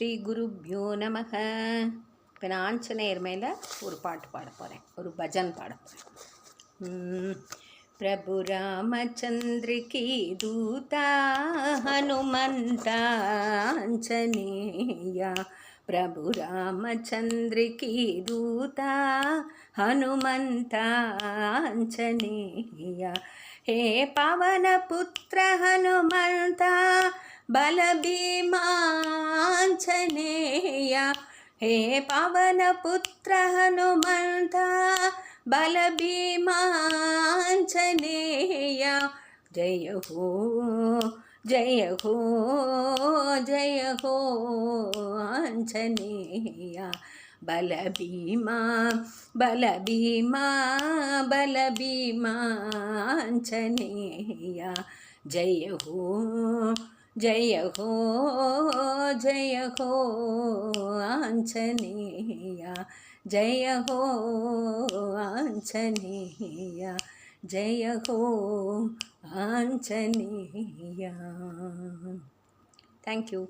ஸ்ரீ குருப்யோ நமக. இப்போ நான் ஆஞ்சநேயர் மேலே ஒரு பாட்டு பாட போகிறேன், ஒரு பஜன் பாட போகிறேன். प्रभु रामचंद्र की दूता हनुमंता आंजनेया, प्रभु रामचंद्र की दूता हनुमंता आंजनेया, हे पवन पुत्र हनुमंता बल भीमांजनेया, हे पवन पुत्र हनुमंता बल भीमांजनेया, जय हो जय हो जय हो आंजनेया, बल भीमा बल भीमा बल भीमांजनेया, जय हो जय हो जय हो आंजनेया, जय हो आंजनेया, जय हो आंजनेया. Thank you.